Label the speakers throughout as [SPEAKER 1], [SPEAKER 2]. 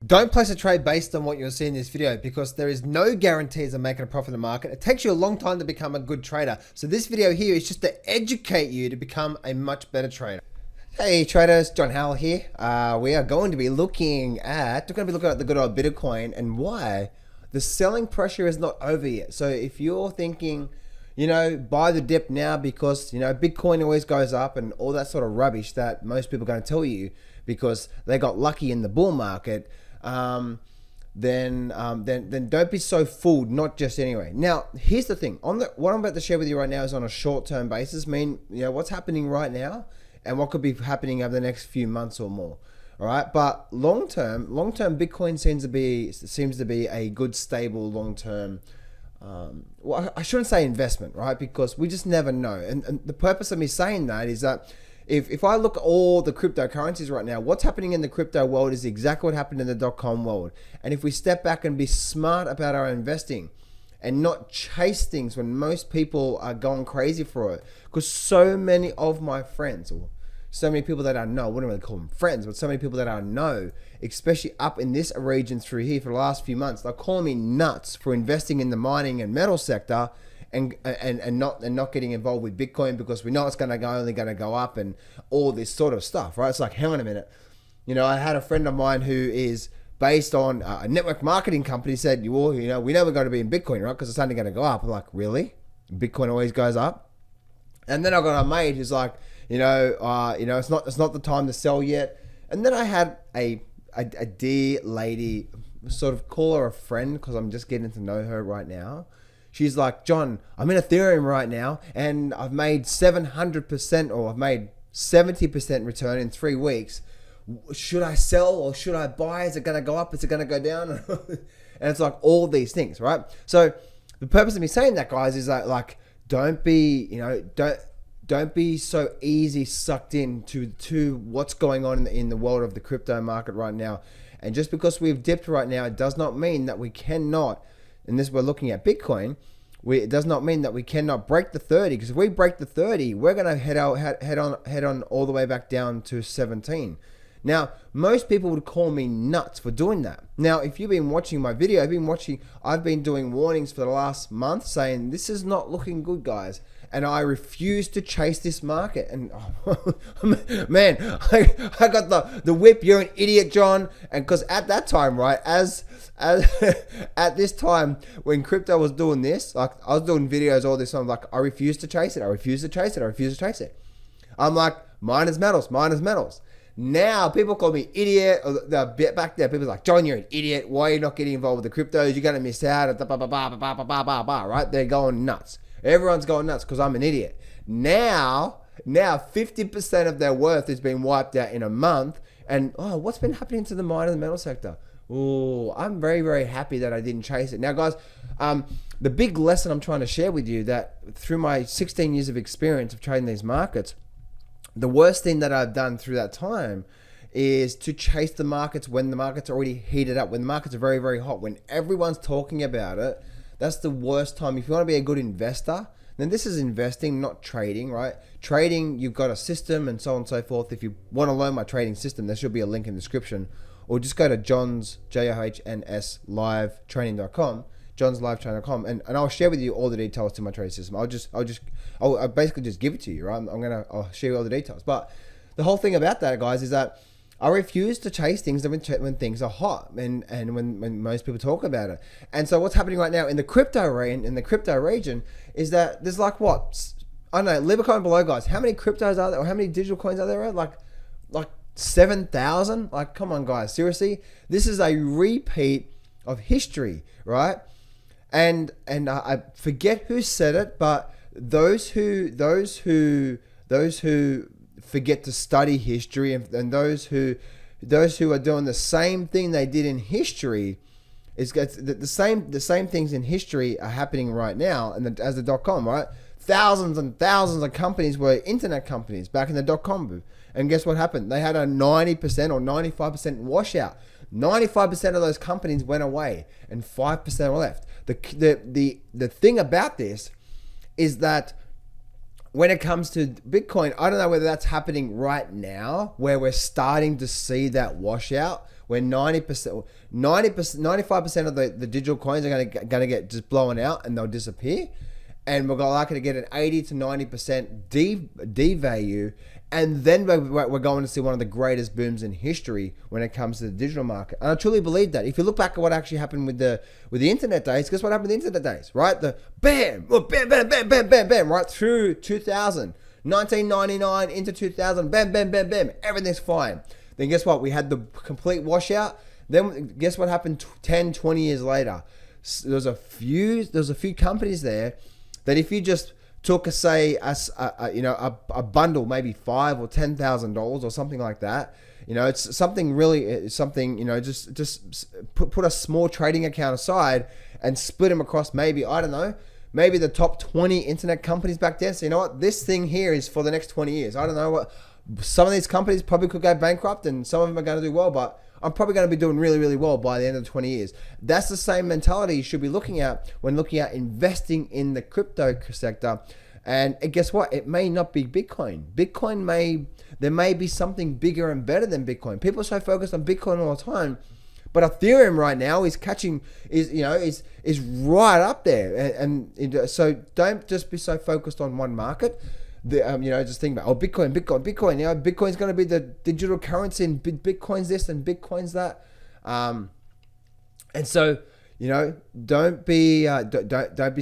[SPEAKER 1] Don't place a trade based on what you'll see in this video because there is no guarantees of making a profit in the market. It takes you a long time to become a good trader. So this video here is just to educate you to become a much better trader. Hey traders, John Howell here. We are going to be looking at the good old Bitcoin and why the selling pressure is not over yet. So if you're thinking, buy the dip now because, Bitcoin always goes up and all that sort of rubbish that most people are going to tell you because they got lucky in the bull market, then don't be so fooled, not just anyway. Now, here's the thing. What I'm about to share with you right now is on a short-term basis, what's happening right now and what could be happening over the next few months or more. All right, but long-term Bitcoin seems to be a good, stable, long-term, well, I shouldn't say investment, right? Because we just never know. And the purpose of me saying that is that if I look at all the cryptocurrencies right now, what's happening in the crypto world is exactly what happened in the .com world. And if we step back and be smart about our investing and not chase things when most people are going crazy for it, because so many of my friends, or so many people that I know, I wouldn't really call them friends, but so many people that I know, especially up in this region through here for the last few months, they're calling me nuts for investing in the mining and metal sector and not getting involved with Bitcoin because we know it's only going to go up and all this sort of stuff, right? It's like, hang on a minute. I had a friend of mine who is based on a network marketing company said, well, we know we're going to be in Bitcoin, right? Because it's only going to go up. I'm like, really? Bitcoin always goes up? And then I got a mate who's like, it's not the time to sell yet. And then I had a dear lady, sort of call her a friend because I'm just getting to know her right now. She's like, John, I'm in Ethereum right now and I've made 700% or I've made 70% return in 3 weeks. Should I sell or should I buy? Is it going to go up? Is it going to go down? And it's like all these things, right? So the purpose of me saying that, guys, is that like, don't be so easy sucked into what's going on in the world of the crypto market right now. And just because we've dipped right now, it does not mean that we cannot, and this we're looking at Bitcoin, it does not mean that we cannot break the 30, because if we break the 30, we're going to head on all the way back down to 17. Now, most people would call me nuts for doing that. Now, if you've been watching my video, I've been doing warnings for the last month saying this is not looking good, guys. And I refuse to chase this market. And man, I got the whip. You're an idiot, John. And because at that time, right, as at this time when crypto was doing this, like I was doing videos all this time, like I refuse to chase it. I refuse to chase it. I'm like, mine is metals. Now people call me idiot. Or back there, people are like, John, you're an idiot. Why are you not getting involved with the cryptos? You're gonna miss out. Right? They're going nuts. Everyone's going nuts because I'm an idiot. Now 50% of their worth has been wiped out in a month. And what's been happening to the mine and the metal sector? Oh, I'm very, very happy that I didn't chase it. Now, guys, the big lesson I'm trying to share with you that through my 16 years of experience of trading these markets, the worst thing that I've done through that time is to chase the markets when the markets are already heated up, when the markets are very, very hot, when everyone's talking about it. That's the worst time. If you want to be a good investor, then this is investing, not trading, right? Trading, you've got a system and so on and so forth. If you want to learn my trading system, there should be a link in the description, or just go to John's, JOHNS livetraining.com, johnslivetraining.com, and I'll share with you all the details to my trading system. I'll basically just give it to you, right? I'll share you all the details. But the whole thing about that, guys, is that I refuse to chase things when things are hot and when most people talk about it. And so what's happening right now in the crypto region is that there's like what? I don't know, leave a comment below, guys. How many cryptos are there, or how many digital coins are there? Like 7,000? Like, come on, guys, seriously? This is a repeat of history, right? And I forget who said it, but those who forget to study history, and those who are doing the same thing they did in history, is the same things in history are happening right now. And as the .com, right? Thousands and thousands of companies were internet companies back in the .com boom. And guess what happened? They had a 90% or 95% washout. 95% of those companies went away, and 5% were left. The thing about this is that when it comes to Bitcoin, I don't know whether that's happening right now, where we're starting to see that washout, where 90%, 95% of the digital coins are going to get just blown out and they'll disappear. And we're likely to get an 80 to 90% devalue. And then we're going to see one of the greatest booms in history when it comes to the digital market. And I truly believe that. If you look back at what actually happened with the internet days, guess what happened with the internet days, right? The bam, bam, bam, bam, bam, bam, bam, right through 2000, 1999 into 2000, bam, bam, bam, bam, everything's fine. Then guess what? We had the complete washout. Then guess what happened 10, 20 years later? There's a few companies there that if you just took a bundle, maybe $5,000 or $10,000 or something like that. It's something really, just put a small trading account aside and split them across maybe the top 20 internet companies back then. So you know what? This thing here is for the next 20 years. I don't know what, some of these companies probably could go bankrupt and some of them are going to do well, but I'm probably going to be doing really, really well by the end of 20 years. That's the same mentality you should be looking at when looking at investing in the crypto sector. And guess what? It may not be Bitcoin. There may be something bigger and better than Bitcoin. People are so focused on Bitcoin all the time, but Ethereum right now is right up there. And so don't just be so focused on one market. Just think about, Bitcoin. Bitcoin's going to be the digital currency, and Bitcoin's this and Bitcoin's that. And so, don't be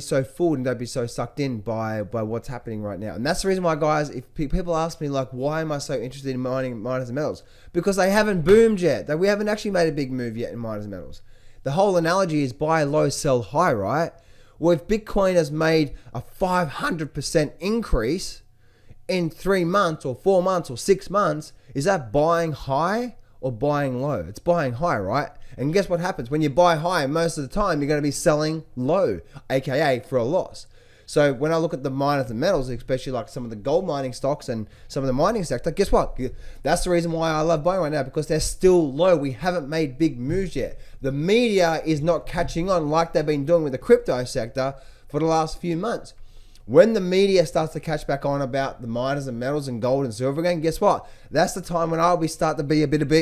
[SPEAKER 1] so fooled and don't be so sucked in by what's happening right now. And that's the reason why, guys, if people ask me like, why am I so interested in miners and metals? Because they haven't boomed yet. We haven't actually made a big move yet in miners and metals. The whole analogy is buy low, sell high, right? Well, if Bitcoin has made a 500% increase in 3 months or 4 months or 6 months, is that buying high or buying low? It's buying high, right? And guess what happens? When you buy high, most of the time, you're going to be selling low, aka for a loss. So when I look at the miners and metals, especially like some of the gold mining stocks and some of the mining sector, guess what? That's the reason why I love buying right now, because they're still low. We haven't made big moves yet. The media is not catching on like they've been doing with the crypto sector for the last few months. When the media starts to catch back on about the miners and metals and gold and silver again, guess what? That's the time when I'll start to be a bit of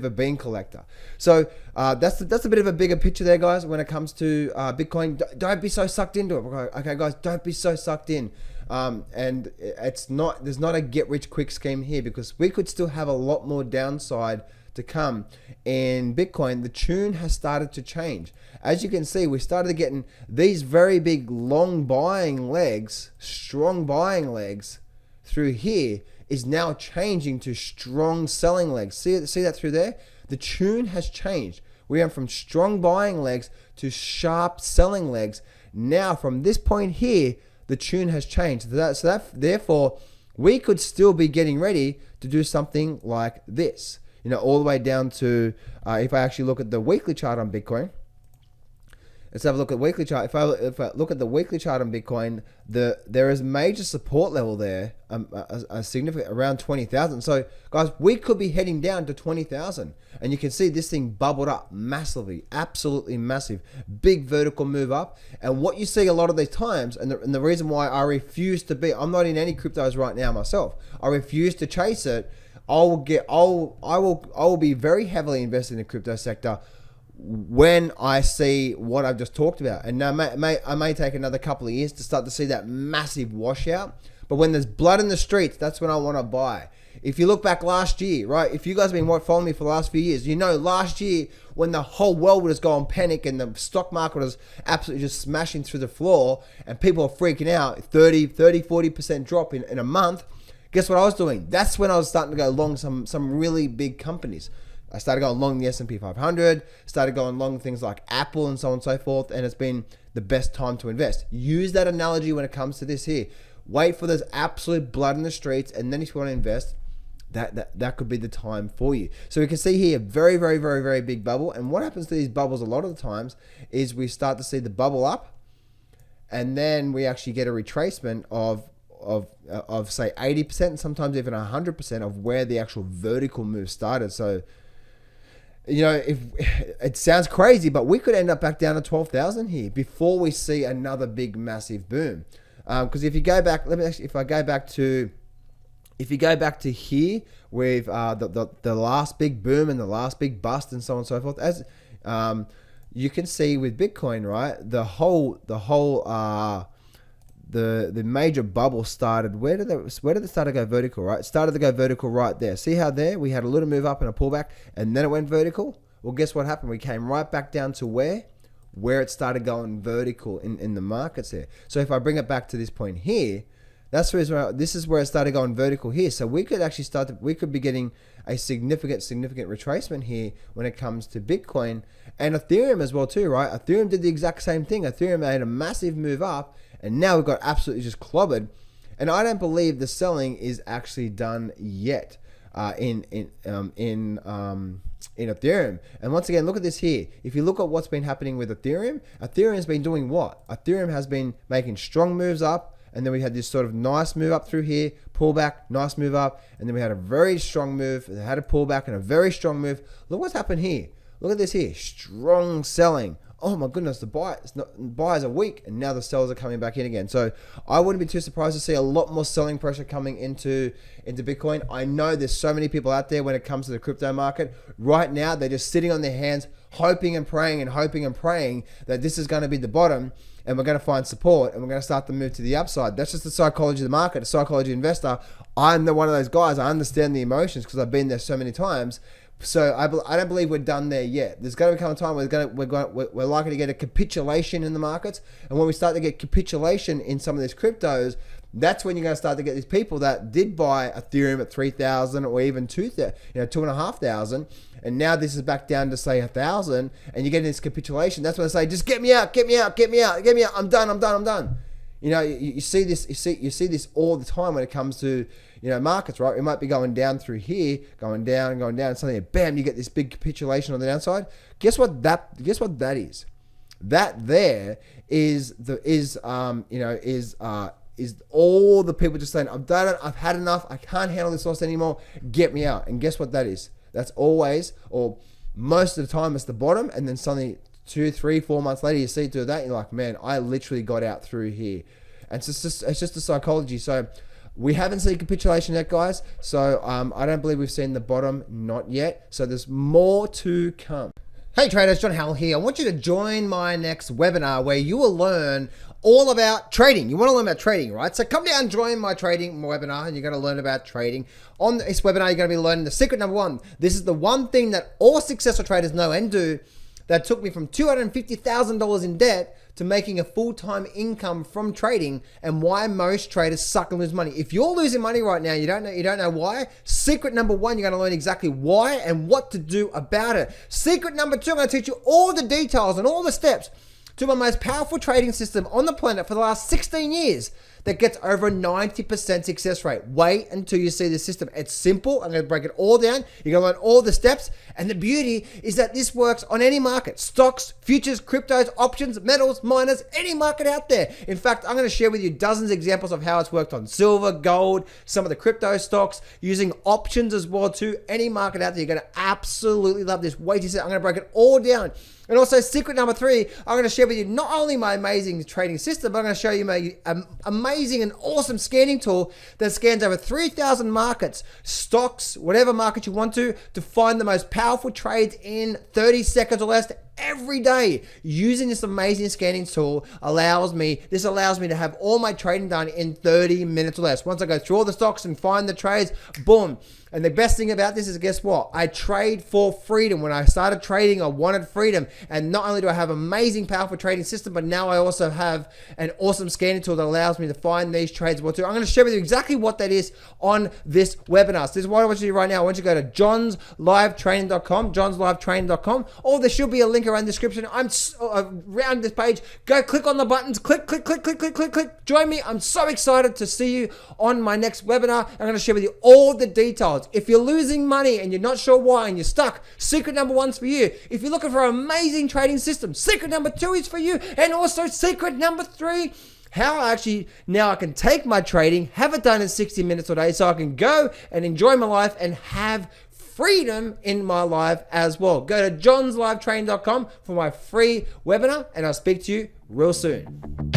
[SPEAKER 1] a bean collector. So that's a bit of a bigger picture there, guys. When it comes to Bitcoin, don't be so sucked into it. Okay, guys, don't be so sucked in. And there's not a get rich quick scheme here, because we could still have a lot more downside to come in Bitcoin. The tune has started to change. As you can see, we started getting these very big long buying legs, strong buying legs through here is now changing to strong selling legs. See that through there? The tune has changed. We went from strong buying legs to sharp selling legs. Now from this point here, the tune has changed. Therefore, we could still be getting ready to do something like this. All the way down to, if I actually look at the weekly chart on Bitcoin, let's have a look at weekly chart. If I look at the weekly chart on Bitcoin, there is a major support level there, a significant around 20,000. So guys, we could be heading down to 20,000, and you can see this thing bubbled up massively, absolutely massive, big vertical move up. And what you see a lot of these times, and the reason why I refuse to be, I'm not in any cryptos right now myself. I refuse to chase it. I will be very heavily invested in the crypto sector when I see what I've just talked about. And now I may take another couple of years to start to see that massive washout. But when there's blood in the streets, that's when I want to buy. If you look back last year, right? If you guys have been following me for the last few years, last year when the whole world was going panic and the stock market was absolutely just smashing through the floor and people were freaking out, 40% drop in a month. Guess what I was doing? That's when I was starting to go long some really big companies. I started going long the S&P 500, started going long things like Apple and so on and so forth, and it's been the best time to invest. Use that analogy when it comes to this here. Wait for there's absolute blood in the streets, and then if you want to invest, that could be the time for you. So we can see here, very, very, very, very big bubble. And what happens to these bubbles a lot of the times is we start to see the bubble up, and then we actually get a retracement of say 80%, and sometimes even 100% of where the actual vertical move started. So, if it sounds crazy, but we could end up back down to 12,000 here before we see another big massive boom. Because if you go back, if I go back to if you go back to here with the last big boom and the last big bust and so on and so forth, as you can see with Bitcoin, right? The major bubble started. Where did it start to go vertical? Right, it started to go vertical right there. See how there we had a little move up and a pullback, and then it went vertical. Well, guess what happened? We came right back down to where it started going vertical in the markets here. So if I bring it back to this point here, this is where it started going vertical here. So we could actually we could be getting a significant retracement here when it comes to Bitcoin and Ethereum as well too, right? Ethereum did the exact same thing. Ethereum made a massive move up, and now we've got absolutely just clobbered. And I don't believe the selling is actually done yet in Ethereum. And once again, look at this here. If you look at what's been happening with Ethereum, Ethereum has been doing what? Ethereum has been making strong moves up, and then we had this sort of nice move up through here, pullback, nice move up, and then we had a very strong move. They had a pullback and a very strong move. Look what's happened here. Look at this here. Strong selling. Oh my goodness, the buyers are weak, and now the sellers are coming back in again. So I wouldn't be too surprised to see a lot more selling pressure coming into Bitcoin. I know there's so many people out there when it comes to the crypto market. Right now, they're just sitting on their hands, hoping and praying that this is going to be the bottom, and we're going to find support, and we're going to start to move to the upside. That's just the psychology of the market, the psychology of investor. I'm one of those guys. I understand the emotions because I've been there so many times. So I don't believe we're done there yet. There's going to become a time where we're likely to get a capitulation in the markets, and when we start to get capitulation in some of these cryptos, that's when you're going to start to get these people that did buy Ethereum at 3,000 or even 2,500, and now this is back down to say 1,000, and you're getting this capitulation. That's when they say, just get me out. I'm done. You know, you see this all the time when it comes to markets, right? We might be going down through here, going down, and suddenly, bam, you get this big capitulation on the downside. Guess what that is? That there is all the people just saying, I've done it, I've had enough, I can't handle this loss anymore, get me out. And guess what that is? That's always, or most of the time, it's the bottom, and then suddenly 2, 3, 4 months later, you see through that, you're like, man, I literally got out through here. And it's just the psychology. So we haven't seen capitulation yet, guys. So I don't believe we've seen the bottom, not yet. So there's more to come. Hey traders, John Howell here. I want you to join my next webinar where you will learn all about trading. You want to learn about trading, right? So come down and join my trading webinar, and you're going to learn about trading. On this webinar, you're going to be learning the secret number one. This is the one thing that all successful traders know and do that took me from $250,000 in debt to making a full-time income from trading, and why most traders suck and lose money. If you're losing money right now, you don't know why. Secret number one, you're going to learn exactly why and what to do about it. Secret number two, I'm going to teach you all the details and all the steps to my most powerful trading system on the planet for the last 16 years that gets over a 90% success rate. Wait until you see the system. It's simple. I'm going to break it all down. You're going to learn all the steps. And the beauty is that this works on any market. Stocks, futures, cryptos, options, metals, miners, any market out there. In fact, I'm going to share with you dozens of examples of how it's worked on silver, gold, some of the crypto stocks, using options as well too. Any market out there. You're going to absolutely love this. Wait till you see it. I'm going to break it all down. And also, secret number three, I'm going to share with you not only my amazing trading system, but I'm going to show you my amazing and awesome scanning tool that scans over 3,000 markets, stocks, whatever market you want to find the most powerful trades in 30 seconds or less every day. Using this amazing scanning tool allows me to have all my trading done in 30 minutes or less. Once I go through all the stocks and find the trades, boom. And the best thing about this is, guess what? I trade for freedom. When I started trading, I wanted freedom. And not only do I have an amazing, powerful trading system, but now I also have an awesome scanning tool that allows me to find these trades as well too. I'm going to share with you exactly what that is on this webinar. So this is what I want you to do right now. I want you to go to johnslivetraining.com, johnslivetraining.com, or there should be a link around the description. I'm around this page. Go click on the buttons. Click. Join me. I'm so excited to see you on my next webinar. I'm going to share with you all the details. If you're losing money and you're not sure why and you're stuck, secret number one's for you. If you're looking for an amazing trading system, secret number two is for you. And also secret number three, how now I can take my trading, have it done in 60 minutes a day, so I can go and enjoy my life and have freedom in my life as well. Go to johnslivetraining.com for my free webinar, and I'll speak to you real soon.